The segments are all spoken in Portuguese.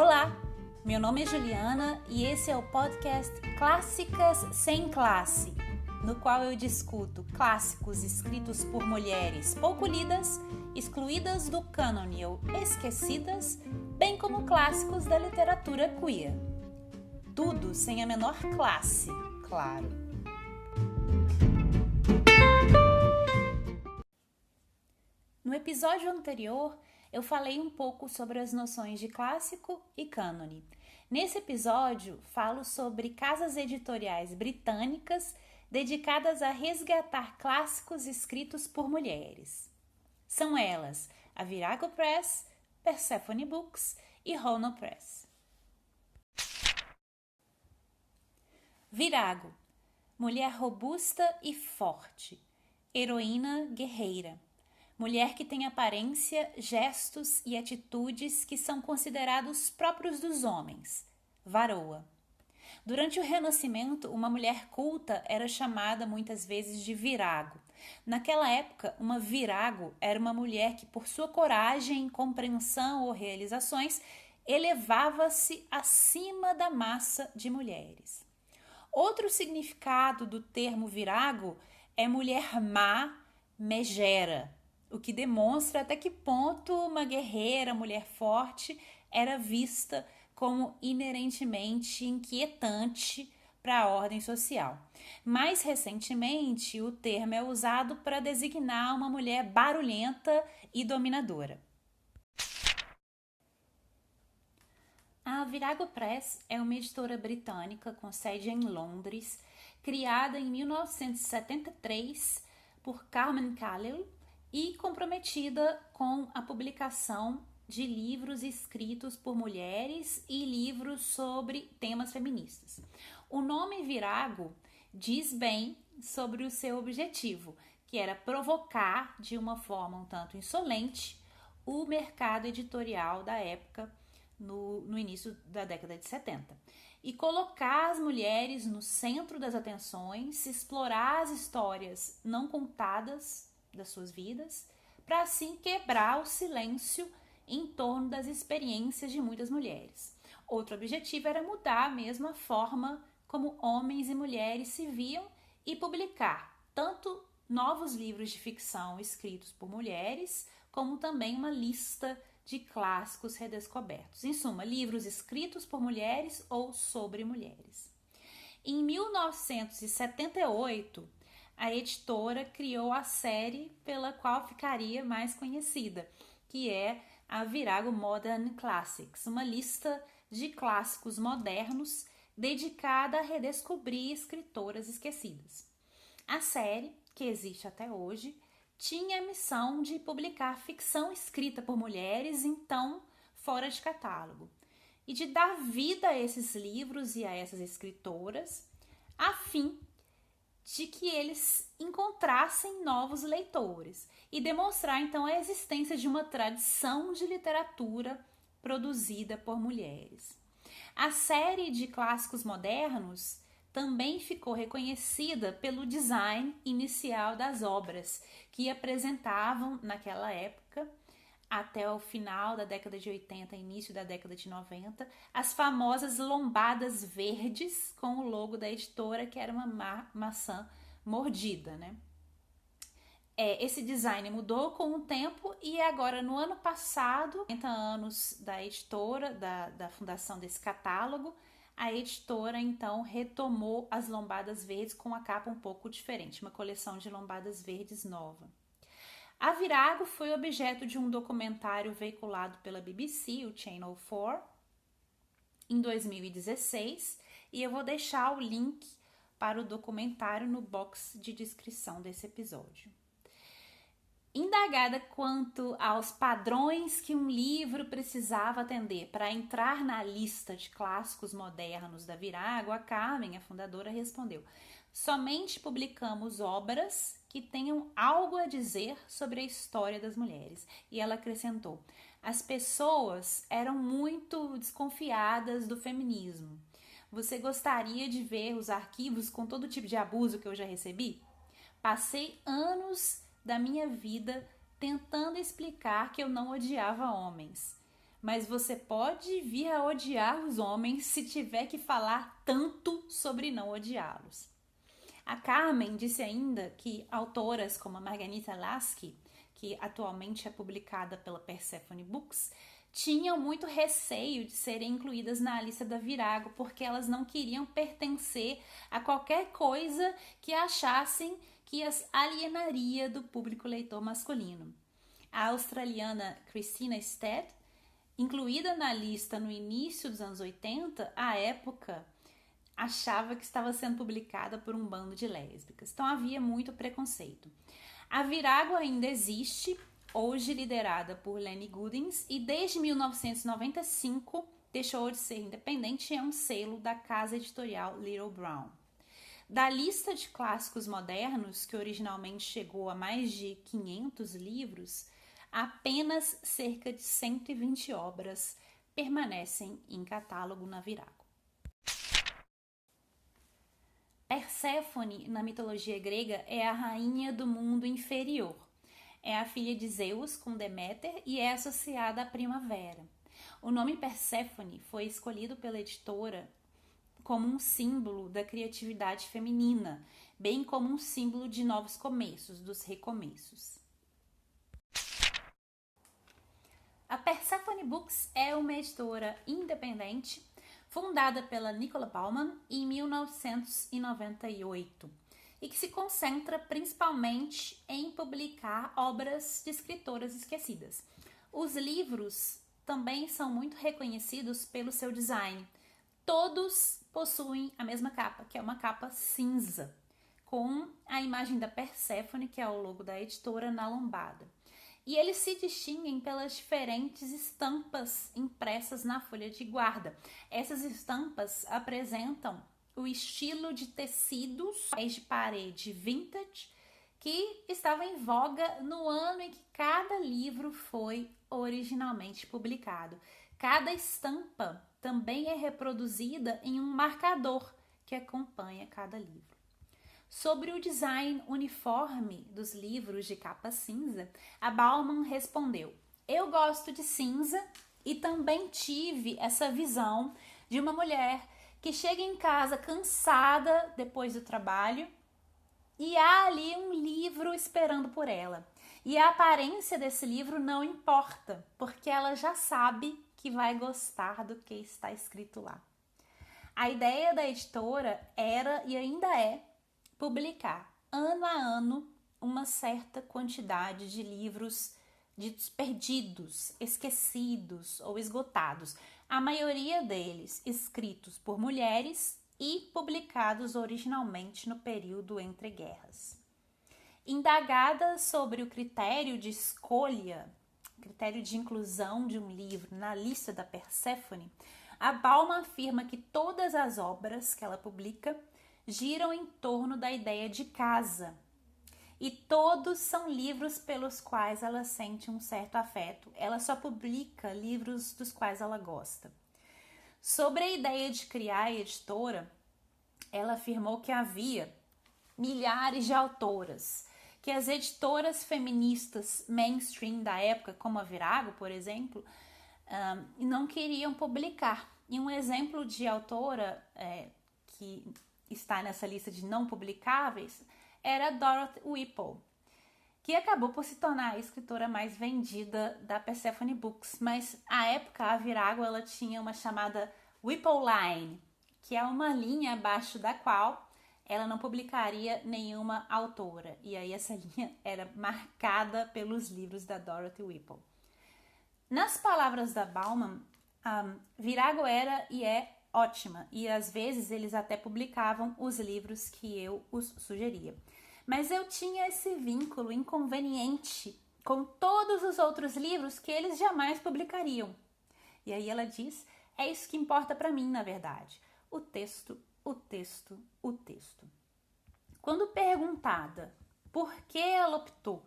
Olá, meu nome é Juliana e esse é o podcast Clássicas Sem Classe, no qual eu discuto clássicos escritos por mulheres pouco lidas, excluídas do cânone ou esquecidas, bem como clássicos da literatura queer. Tudo sem a menor classe, claro. No episódio anterior, eu falei um pouco sobre as noções de clássico e cânone. Nesse episódio, falo sobre casas editoriais britânicas dedicadas a resgatar clássicos escritos por mulheres. São elas a Virago Press, Persephone Books e Rono Press. Virago, mulher robusta e forte, heroína guerreira. Mulher que tem aparência, gestos e atitudes que são considerados próprios dos homens. Varoa. Durante o Renascimento, uma mulher culta era chamada muitas vezes de virago. Naquela época, uma virago era uma mulher que, por sua coragem, compreensão ou realizações, elevava-se acima da massa de mulheres. Outro significado do termo virago é mulher má, megera, o que demonstra até que ponto uma guerreira, mulher forte, era vista como inerentemente inquietante para a ordem social. Mais recentemente, o termo é usado para designar uma mulher barulhenta e dominadora. A Virago Press é uma editora britânica com sede em Londres, criada em 1973 por Carmen Callil, e comprometida com a publicação de livros escritos por mulheres e livros sobre temas feministas. O nome Virago diz bem sobre o seu objetivo, que era provocar de uma forma um tanto insolente o mercado editorial da época, no início da década de 70. E colocar as mulheres no centro das atenções, explorar as histórias não contadas das suas vidas, para assim quebrar o silêncio em torno das experiências de muitas mulheres. Outro objetivo era mudar mesmo a forma como homens e mulheres se viam e publicar tanto novos livros de ficção escritos por mulheres, como também uma lista de clássicos redescobertos. Em suma, livros escritos por mulheres ou sobre mulheres. Em 1978, a editora criou a série pela qual ficaria mais conhecida, que é a Virago Modern Classics, uma lista de clássicos modernos dedicada a redescobrir escritoras esquecidas. A série, que existe até hoje, tinha a missão de publicar ficção escrita por mulheres, então fora de catálogo, e de dar vida a esses livros e a essas escritoras, a fim de que eles encontrassem novos leitores e demonstrar então a existência de uma tradição de literatura produzida por mulheres. A série de clássicos modernos também ficou reconhecida pelo design inicial das obras, que apresentavam naquela época, até o final da década de 80, início da década de 90, as famosas lombadas verdes com o logo da editora, que era uma maçã mordida, né? Esse design mudou com o tempo e agora, no ano passado, 40 anos da editora, da fundação desse catálogo, a editora então retomou as lombadas verdes com a capa um pouco diferente, uma coleção de lombadas verdes nova. A Virago foi objeto de um documentário veiculado pela BBC, o Channel 4, em 2016, e eu vou deixar o link para o documentário no box de descrição desse episódio. Indagada quanto aos padrões que um livro precisava atender para entrar na lista de clássicos modernos da Virago, a Carmen, a fundadora, respondeu: somente publicamos obras que tenham algo a dizer sobre a história das mulheres. E ela acrescentou: as pessoas eram muito desconfiadas do feminismo. Você gostaria de ver os arquivos com todo tipo de abuso que eu já recebi? Passei anos da minha vida tentando explicar que eu não odiava homens, mas você pode vir a odiar os homens se tiver que falar tanto sobre não odiá-los. A Carmen disse ainda que autoras como a Margarita Lasky, que atualmente é publicada pela Persephone Books, tinham muito receio de serem incluídas na lista da Virago, porque elas não queriam pertencer a qualquer coisa que achassem que as alienaria do público leitor masculino. A australiana Christina Stead, incluída na lista no início dos anos 80, à época achava que estava sendo publicada por um bando de lésbicas. Então havia muito preconceito. A Virago ainda existe, hoje liderada por Lenny Goodins, e desde 1995 deixou de ser independente e é um selo da casa editorial Little Brown. Da lista de clássicos modernos, que originalmente chegou a mais de 500 livros, apenas cerca de 120 obras permanecem em catálogo na Virago. Perséfone, na mitologia grega, é a rainha do mundo inferior. É a filha de Zeus com Deméter e é associada à primavera. O nome Perséfone foi escolhido pela editora como um símbolo da criatividade feminina, bem como um símbolo de novos começos, dos recomeços. A Persephone Books é uma editora independente, fundada pela Nicola Bauman em 1998 e que se concentra principalmente em publicar obras de escritoras esquecidas. Os livros também são muito reconhecidos pelo seu design. Todos possuem a mesma capa, que é uma capa cinza, com a imagem da Perséfone, que é o logo da editora, na lombada. E eles se distinguem pelas diferentes estampas impressas na folha de guarda. Essas estampas apresentam o estilo de tecidos de parede vintage que estava em voga no ano em que cada livro foi originalmente publicado. Cada estampa também é reproduzida em um marcador que acompanha cada livro. Sobre o design uniforme dos livros de capa cinza, a Bauman respondeu: eu gosto de cinza e também tive essa visão de uma mulher que chega em casa cansada depois do trabalho e há ali um livro esperando por ela. E a aparência desse livro não importa, porque ela já sabe que vai gostar do que está escrito lá. A ideia da editora era e ainda é publicar ano a ano uma certa quantidade de livros ditos perdidos, esquecidos ou esgotados, a maioria deles escritos por mulheres e publicados originalmente no período entre guerras. Indagada sobre o critério de escolha, critério de inclusão de um livro na lista da Perséfone, a Bauman afirma que todas as obras que ela publica giram em torno da ideia de casa. E todos são livros pelos quais ela sente um certo afeto. Ela só publica livros dos quais ela gosta. Sobre a ideia de criar a editora, ela afirmou que havia milhares de autoras, que as editoras feministas mainstream da época, como a Virago, por exemplo, não queriam publicar. E um exemplo de autora que está nessa lista de não publicáveis era Dorothy Whipple, que acabou por se tornar a escritora mais vendida da Persephone Books, mas à época a Virago ela tinha uma chamada Whipple Line, que é uma linha abaixo da qual ela não publicaria nenhuma autora, e aí essa linha era marcada pelos livros da Dorothy Whipple. Nas palavras da Bauman, Virago era e é ótima, e às vezes eles até publicavam os livros que eu os sugeria. Mas eu tinha esse vínculo inconveniente com todos os outros livros que eles jamais publicariam. E aí ela diz, é isso que importa para mim, na verdade. O texto, o texto, o texto. Quando perguntada por que ela optou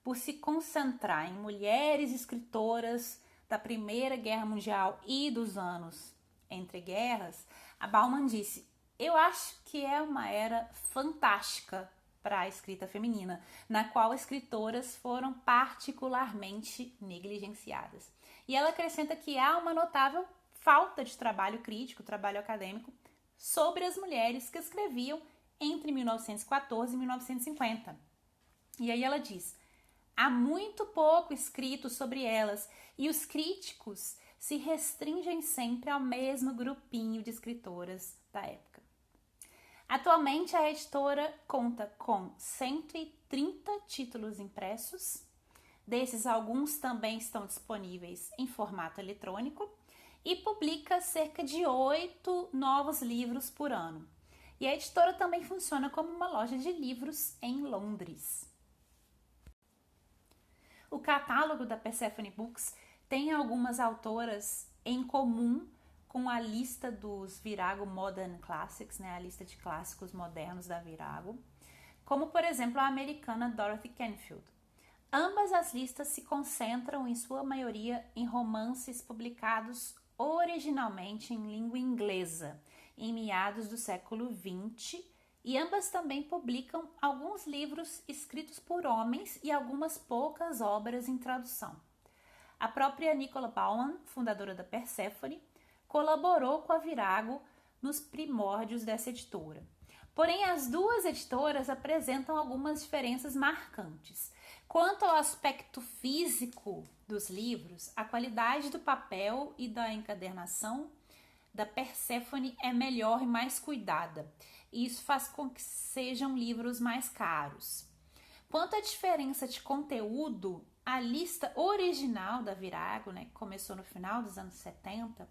por se concentrar em mulheres escritoras da Primeira Guerra Mundial e dos anos entre guerras, a Bauman disse, eu acho que é uma era fantástica para a escrita feminina, na qual escritoras foram particularmente negligenciadas. E ela acrescenta que há uma notável falta de trabalho crítico, trabalho acadêmico, sobre as mulheres que escreviam entre 1914 e 1950. E aí ela diz: há muito pouco escrito sobre elas e os críticos se restringem sempre ao mesmo grupinho de escritoras da época. Atualmente, a editora conta com 130 títulos impressos. Desses, alguns também estão disponíveis em formato eletrônico e publica cerca de 8 novos livros por ano. E a editora também funciona como uma loja de livros em Londres. O catálogo da Persephone Books tem algumas autoras em comum com a lista dos Virago Modern Classics, né, a lista de clássicos modernos da Virago, como, por exemplo, a americana Dorothy Canfield. Ambas as listas se concentram, em sua maioria, em romances publicados originalmente em língua inglesa, em meados do século XX, e ambas também publicam alguns livros escritos por homens e algumas poucas obras em tradução. A própria Nicola Baumann, fundadora da Persephone, colaborou com a Virago nos primórdios dessa editora. Porém, as duas editoras apresentam algumas diferenças marcantes. Quanto ao aspecto físico dos livros, a qualidade do papel e da encadernação da Persephone é melhor e mais cuidada. E isso faz com que sejam livros mais caros. Quanto à diferença de conteúdo, a lista original da Virago, né, que começou no final dos anos 70,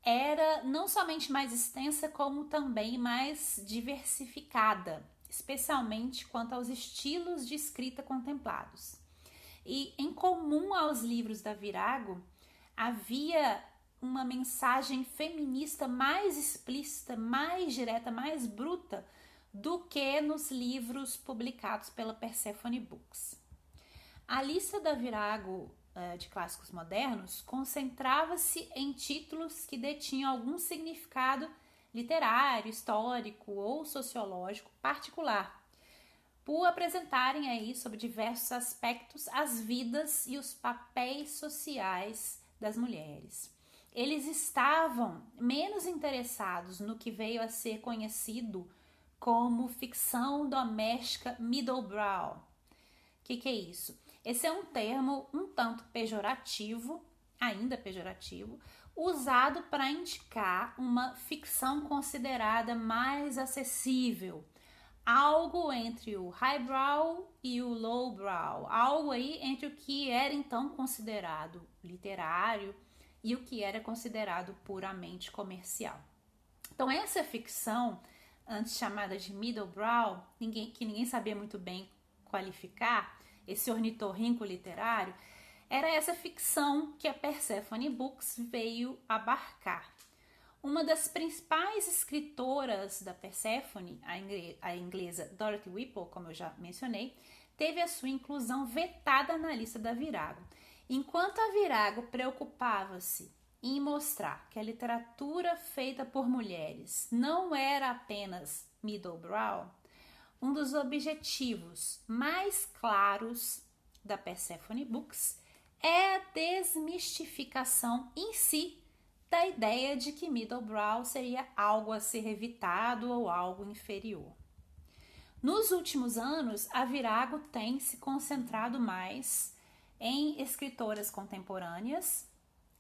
era não somente mais extensa, como também mais diversificada, especialmente quanto aos estilos de escrita contemplados. E em comum aos livros da Virago, havia uma mensagem feminista mais explícita, mais direta, mais bruta do que nos livros publicados pela Persephone Books. A lista da Virago de clássicos modernos concentrava-se em títulos que detinham algum significado literário, histórico ou sociológico particular, por apresentarem aí sobre diversos aspectos as vidas e os papéis sociais das mulheres. Eles estavam menos interessados no que veio a ser conhecido como ficção doméstica middlebrow. O que é isso? Esse é um termo um tanto pejorativo, ainda pejorativo, usado para indicar uma ficção considerada mais acessível, algo entre o highbrow e o lowbrow, algo aí entre o que era então considerado literário e o que era considerado puramente comercial. Então essa ficção, antes chamada de middlebrow, que ninguém sabia muito bem qualificar, esse ornitorrinco literário, era essa ficção que a Persephone Books veio abarcar. Uma das principais escritoras da Persephone, a inglesa Dorothy Whipple, como eu já mencionei, teve a sua inclusão vetada na lista da Virago. Enquanto a Virago preocupava-se em mostrar que a literatura feita por mulheres não era apenas middlebrow, um dos objetivos mais claros da Persephone Books é a desmistificação em si da ideia de que middlebrow seria algo a ser evitado ou algo inferior. Nos últimos anos, a Virago tem se concentrado mais em escritoras contemporâneas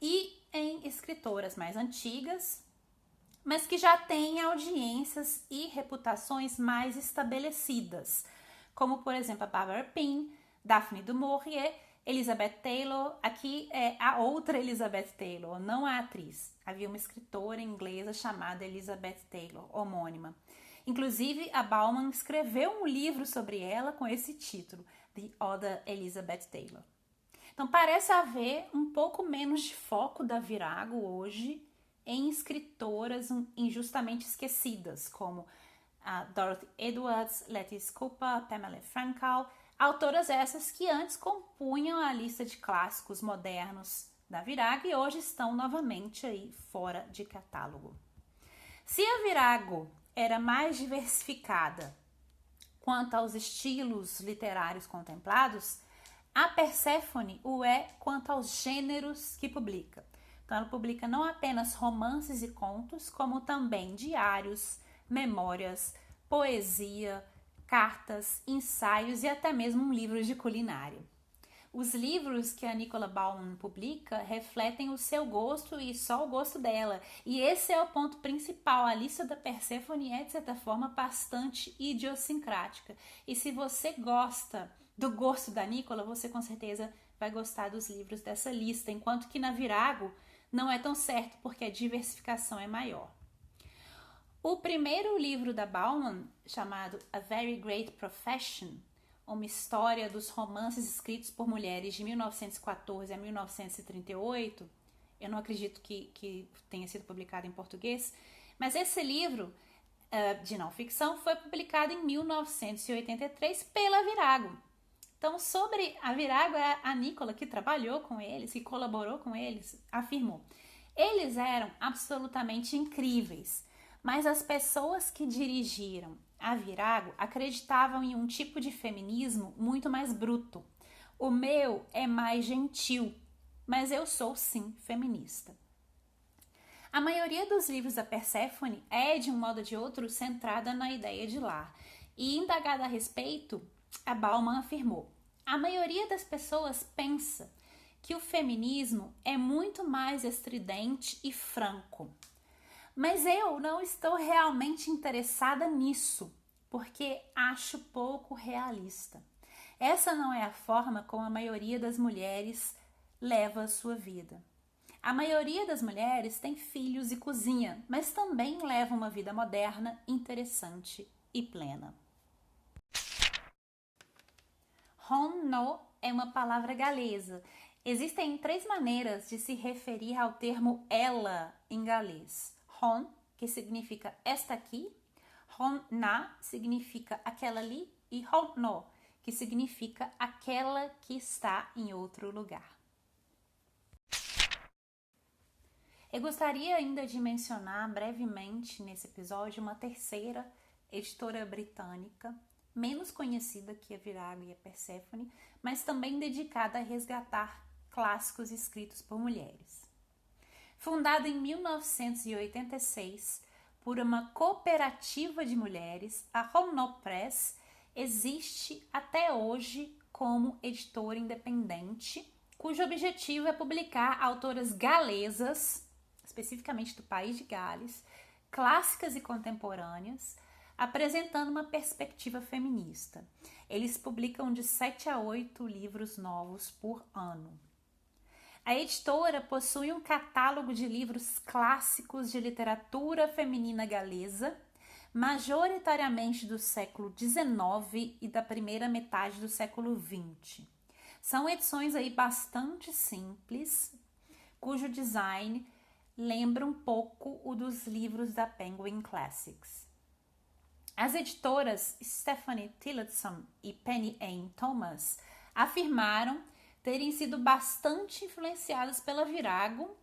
e em escritoras mais antigas, mas que já têm audiências e reputações mais estabelecidas, como, por exemplo, a Barbara Pym, Daphne du Maurier, Elizabeth Taylor. Aqui é a outra Elizabeth Taylor, não a atriz. Havia uma escritora inglesa chamada Elizabeth Taylor, homônima. Inclusive, a Baumann escreveu um livro sobre ela com esse título, The Other Elizabeth Taylor. Então, parece haver um pouco menos de foco da Virago hoje em escritoras injustamente esquecidas, como a Dorothy Edwards, Letty Cooper, Pamela Frankel, autoras essas que antes compunham a lista de clássicos modernos da Virago e hoje estão novamente aí fora de catálogo. Se a Virago era mais diversificada quanto aos estilos literários contemplados, A Perséfone o é quanto aos gêneros que publica. Então, ela publica não apenas romances e contos, como também diários, memórias, poesia, cartas, ensaios e até mesmo um livro de culinária. Os livros que a Nicola Bauman publica refletem o seu gosto e só o gosto dela. E esse é o ponto principal. A lista da Perséfone é, de certa forma, bastante idiosincrática. E se você gosta do gosto da Nicola, você com certeza vai gostar dos livros dessa lista. Enquanto que na Virago não é tão certo, porque a diversificação é maior. O primeiro livro da Bauman, chamado A Very Great Profession, uma história dos romances escritos por mulheres de 1914 a 1938, eu não acredito que tenha sido publicado em português, mas esse livro de não ficção foi publicado em 1983 pela Virago. Então, sobre a Virago, a Nicola, que trabalhou com eles, que colaborou com eles, afirmou: eles eram absolutamente incríveis, mas as pessoas que dirigiram a Virago acreditavam em um tipo de feminismo muito mais bruto. O meu é mais gentil, mas eu sou sim feminista. A maioria dos livros da Perséfone é, de um modo ou de outro, centrada na ideia de lar. E indagada a respeito, a Bauman afirmou: a maioria das pessoas pensa que o feminismo é muito mais estridente e franco. Mas eu não estou realmente interessada nisso, porque acho pouco realista. Essa não é a forma como a maioria das mulheres leva a sua vida. A maioria das mulheres tem filhos e cozinha, mas também leva uma vida moderna, interessante e plena. Hon no é uma palavra galesa. Existem 3 maneiras de se referir ao termo ela em galês. Hon, que significa esta aqui. Hon na significa aquela ali. E hon no, que significa aquela que está em outro lugar. Eu gostaria ainda de mencionar brevemente nesse episódio uma terceira editora britânica, menos conhecida que a Virago e a Perséfone, mas também dedicada a resgatar clássicos escritos por mulheres. Fundada em 1986 por uma cooperativa de mulheres, a Hon no Press existe até hoje como editora independente, cujo objetivo é publicar autoras galesas, especificamente do país de Gales, clássicas e contemporâneas, apresentando uma perspectiva feminista. Eles publicam de 7 a 8 livros novos por ano. A editora possui um catálogo de livros clássicos de literatura feminina galesa, majoritariamente do século XIX e da primeira metade do século XX. São edições aí bastante simples, cujo design lembra um pouco o dos livros da Penguin Classics. As editoras Stephanie Tillotson e Penny Ann Thomas afirmaram terem sido bastante influenciadas pela Virago,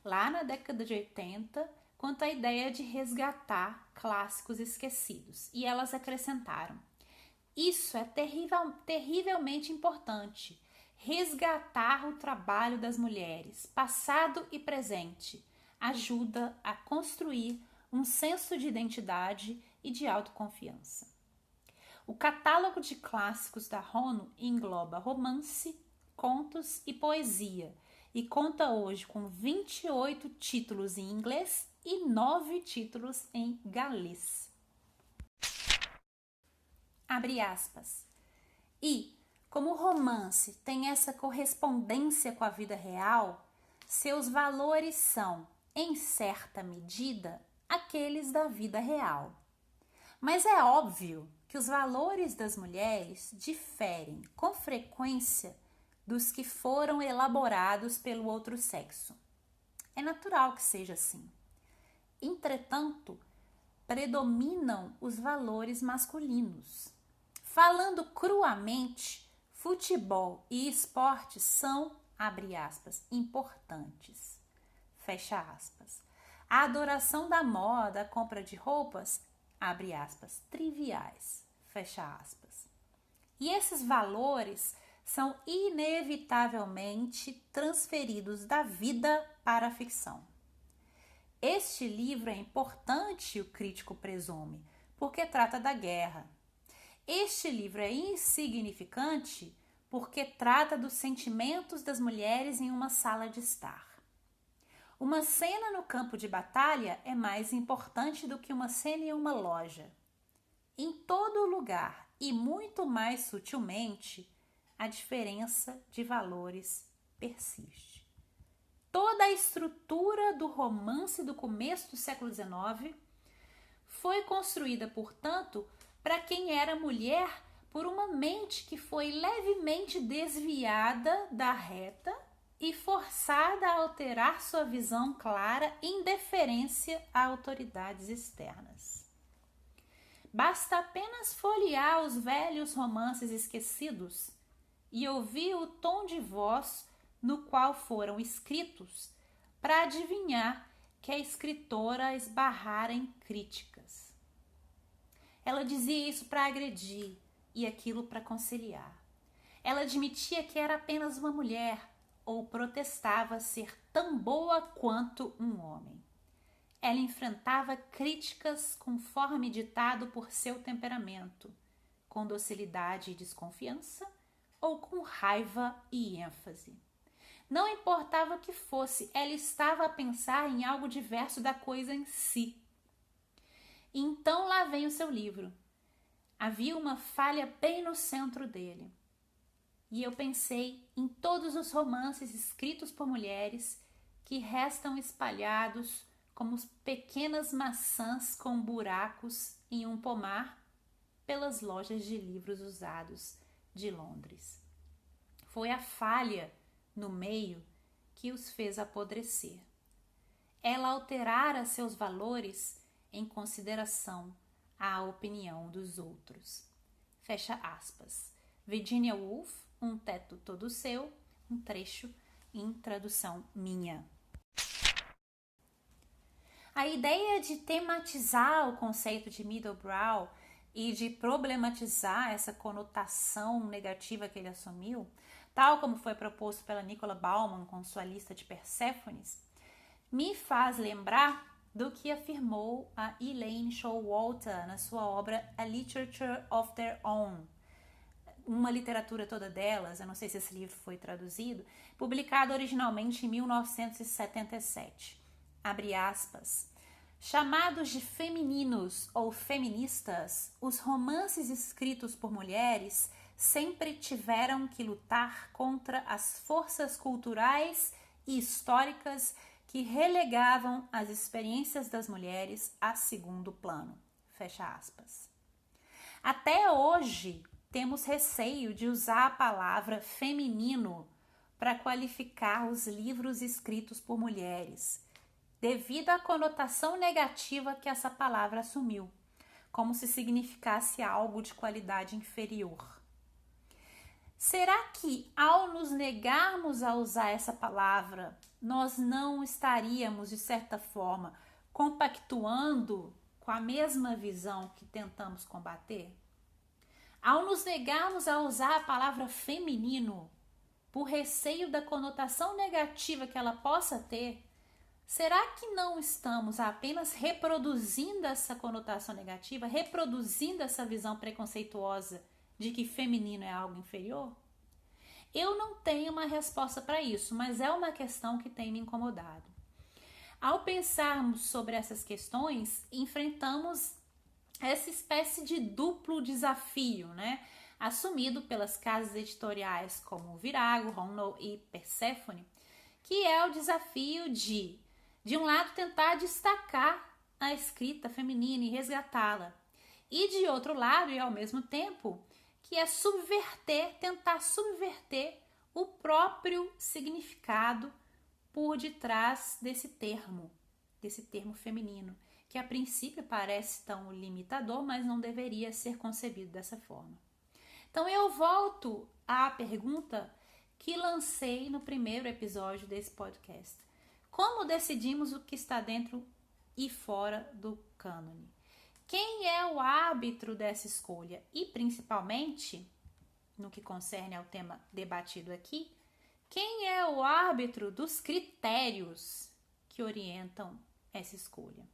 lá na década de 80, quanto à ideia de resgatar clássicos esquecidos. E elas acrescentaram: isso é terrivelmente importante, resgatar o trabalho das mulheres, passado e presente, ajuda a construir um senso de identidade e de autoconfiança. O catálogo de clássicos da Rono engloba romance, contos e poesia, e conta hoje com 28 títulos em inglês e 9 títulos em galês. Abre aspas. E, como o romance tem essa correspondência com a vida real, seus valores são, em certa medida, aqueles da vida real. Mas é óbvio que os valores das mulheres diferem com frequência dos que foram elaborados pelo outro sexo. É natural que seja assim. Entretanto, predominam os valores masculinos. Falando cruamente, futebol e esporte são, abre aspas, importantes, fecha aspas. A adoração da moda, a compra de roupas, abre aspas, triviais, fecha aspas. E esses valores são inevitavelmente transferidos da vida para a ficção. Este livro é importante, o crítico presume, porque trata da guerra. Este livro é insignificante porque trata dos sentimentos das mulheres em uma sala de estar. Uma cena no campo de batalha é mais importante do que uma cena em uma loja. Em todo lugar e muito mais sutilmente, a diferença de valores persiste. Toda a estrutura do romance do começo do século XIX foi construída, portanto, para quem era mulher por uma mente que foi levemente desviada da reta e forçada a alterar sua visão clara em deferência a autoridades externas. Basta apenas folhear os velhos romances esquecidos e ouvir o tom de voz no qual foram escritos para adivinhar que a escritora esbarrara em críticas. Ela dizia isso para agredir e aquilo para conciliar. Ela admitia que era apenas uma mulher ou protestava ser tão boa quanto um homem. Ela enfrentava críticas conforme ditado por seu temperamento, com docilidade e desconfiança ou com raiva e ênfase. Não importava o que fosse, ela estava a pensar em algo diverso da coisa em si. Então lá vem o seu livro. Havia uma falha bem no centro dele. E eu pensei em todos os romances escritos por mulheres que restam espalhados como pequenas maçãs com buracos em um pomar pelas lojas de livros usados de Londres. Foi a falha no meio que os fez apodrecer. Ela alterara seus valores em consideração à opinião dos outros. Fecha aspas. Virginia Woolf, Um Teto Todo Seu, um trecho em tradução minha. A ideia de tematizar o conceito de middlebrow e de problematizar essa conotação negativa que ele assumiu, tal como foi proposto pela Nicola Bauman com sua lista de Perséphones, me faz lembrar do que afirmou a Elaine Showalter na sua obra A Literature of Their Own, uma literatura toda delas, eu não sei se esse livro foi traduzido, publicado originalmente em 1977. Abre aspas. Chamados de femininos ou feministas, os romances escritos por mulheres sempre tiveram que lutar contra as forças culturais e históricas que relegavam as experiências das mulheres a segundo plano. Fecha aspas. Até hoje, temos receio de usar a palavra feminino para qualificar os livros escritos por mulheres, devido à conotação negativa que essa palavra assumiu, como se significasse algo de qualidade inferior. Será que, ao nos negarmos a usar essa palavra, nós não estaríamos, de certa forma, compactuando com a mesma visão que tentamos combater? Ao nos negarmos a usar a palavra feminino, por receio da conotação negativa que ela possa ter, será que não estamos apenas reproduzindo essa conotação negativa, reproduzindo essa visão preconceituosa de que feminino é algo inferior? Eu não tenho uma resposta para isso, mas é uma questão que tem me incomodado. Ao pensarmos sobre essas questões, enfrentamos essa espécie de duplo desafio, né? Assumido pelas casas editoriais como Virago, Ronald e Perséphone, que é o desafio de um lado, tentar destacar a escrita feminina e resgatá-la, e de outro lado, e ao mesmo tempo, que é tentar subverter o próprio significado por detrás desse termo feminino, que a princípio parece tão limitador, mas não deveria ser concebido dessa forma. Então eu volto à pergunta que lancei no primeiro episódio desse podcast. Como decidimos o que está dentro e fora do cânone? Quem é o árbitro dessa escolha? E principalmente, no que concerne ao tema debatido aqui, quem é o árbitro dos critérios que orientam essa escolha?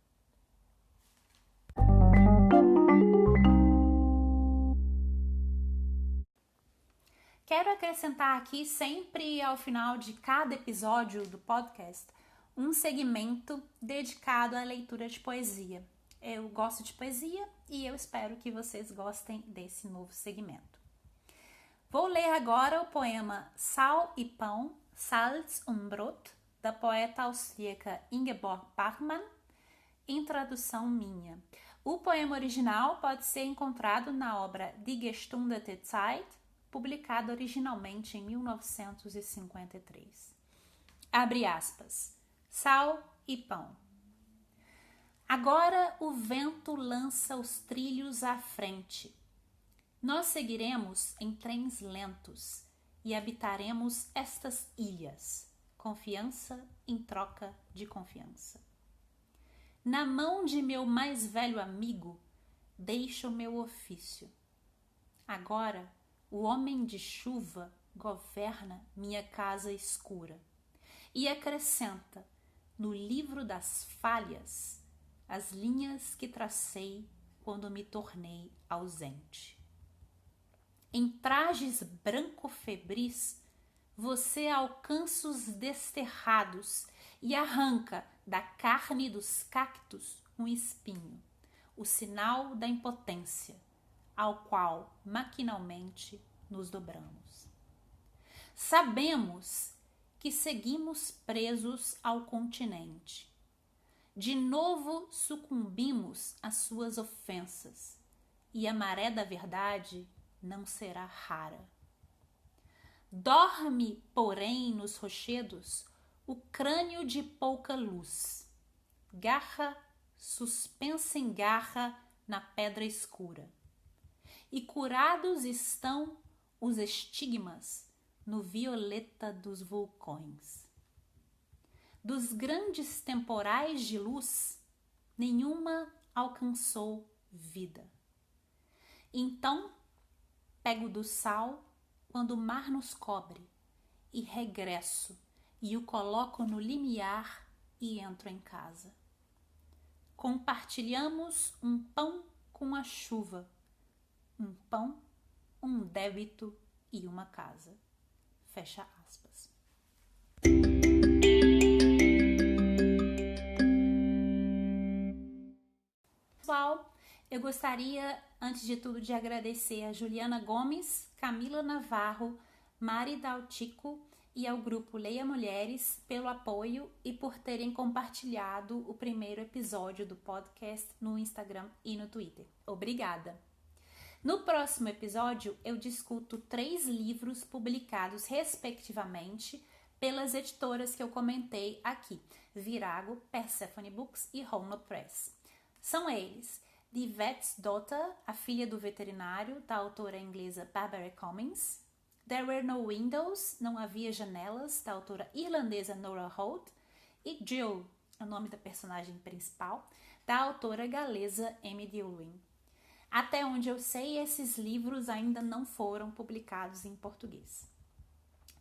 Quero acrescentar aqui, sempre ao final de cada episódio do podcast, um segmento dedicado à leitura de poesia. Eu gosto de poesia e eu espero que vocês gostem desse novo segmento. Vou ler agora o poema Sal e Pão, Salz und Brot, da poeta austríaca Ingeborg Bachmann, em tradução minha. O poema original pode ser encontrado na obra Die Gestundete Zeit, publicada originalmente em 1953. Abre aspas. Sal e pão. Agora o vento lança os trilhos à frente. Nós seguiremos em trens lentos e habitaremos estas ilhas. Confiança em troca de confiança. Na mão de meu mais velho amigo, deixo o meu ofício. Agora, o homem de chuva governa minha casa escura e acrescenta no livro das falhas as linhas que tracei quando me tornei ausente. Em trajes branco-febris, você alcança os desterrados e arranca da carne dos cactos um espinho, o sinal da impotência, ao qual maquinalmente nos dobramos. Sabemos que seguimos presos ao continente. De novo sucumbimos às suas ofensas, e a maré da verdade não será rara. Dorme, porém, nos rochedos o crânio de pouca luz, garra suspensa em garra na pedra escura. E curados estão os estigmas no violeta dos vulcões. Dos grandes temporais de luz, nenhuma alcançou vida. Então, pego do sal quando o mar nos cobre e regresso e o coloco no limiar e entro em casa. Compartilhamos um pão com a chuva, um pão, um débito e uma casa. Fecha aspas. Pessoal, eu gostaria, antes de tudo, de agradecer a Juliana Gomes, Camila Navarro, Mari Daltico e ao grupo Leia Mulheres pelo apoio e por terem compartilhado o primeiro episódio do podcast no Instagram e no Twitter. Obrigada! No próximo episódio, eu discuto 3 livros publicados, respectivamente, pelas editoras que eu comentei aqui, Virago, Persephone Books e Hono Press. São eles: The Vet's Daughter, A Filha do Veterinário, da autora inglesa Barbara Cummings; There Were No Windows, Não Havia Janelas, da autora irlandesa Nora Holt; e Jill, o nome da personagem principal, da autora galesa Amy Dillwyn. Até onde eu sei, esses livros ainda não foram publicados em português.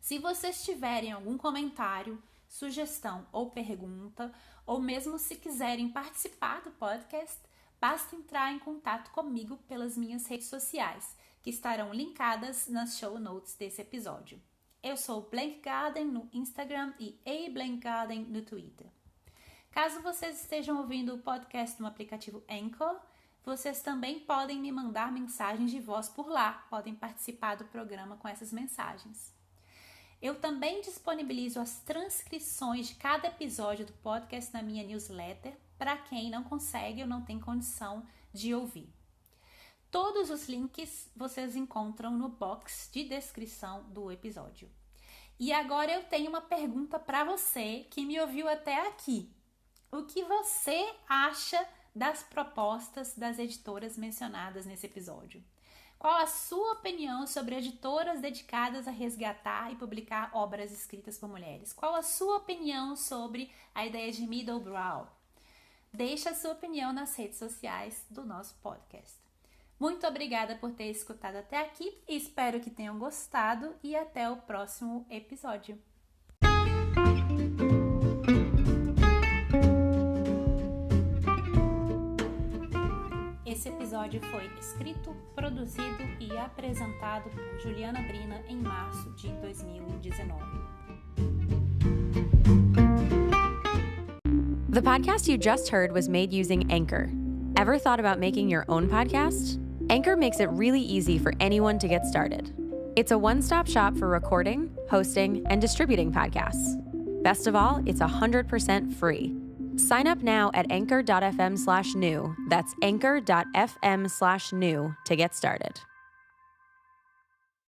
Se vocês tiverem algum comentário, sugestão ou pergunta, ou mesmo se quiserem participar do podcast, basta entrar em contato comigo pelas minhas redes sociais, que estarão linkadas nas show notes desse episódio. Eu sou Blank Garden no Instagram e Blank Garden no Twitter. Caso vocês estejam ouvindo o podcast no aplicativo Anchor, vocês também podem me mandar mensagens de voz por lá, podem participar do programa com essas mensagens. Eu também disponibilizo as transcrições de cada episódio do podcast na minha newsletter, para quem não consegue ou não tem condição de ouvir. Todos os links vocês encontram no box de descrição do episódio. E agora eu tenho uma pergunta para você que me ouviu até aqui. O que você acha das propostas das editoras mencionadas nesse episódio? Qual a sua opinião sobre editoras dedicadas a resgatar e publicar obras escritas por mulheres? Qual a sua opinião sobre a ideia de middle brow? Deixe a sua opinião nas redes sociais do nosso podcast. Muito obrigada por ter escutado até aqui, espero que tenham gostado e até o próximo episódio. Esse episódio foi escrito, produzido e apresentado por Juliana Brina em março de 2019. The podcast you just heard was made using Anchor. Ever thought about making your own podcast? Anchor makes it really easy for anyone to get started. It's a one-stop shop for recording, hosting, and distributing podcasts. Best of all, it's 100% free. Sign up now at anchor.fm/new. That's anchor.fm/new to get started.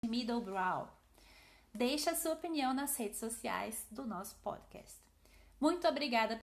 Middlebrow. Deixe a sua opinião nas redes sociais do nosso podcast. Muito obrigada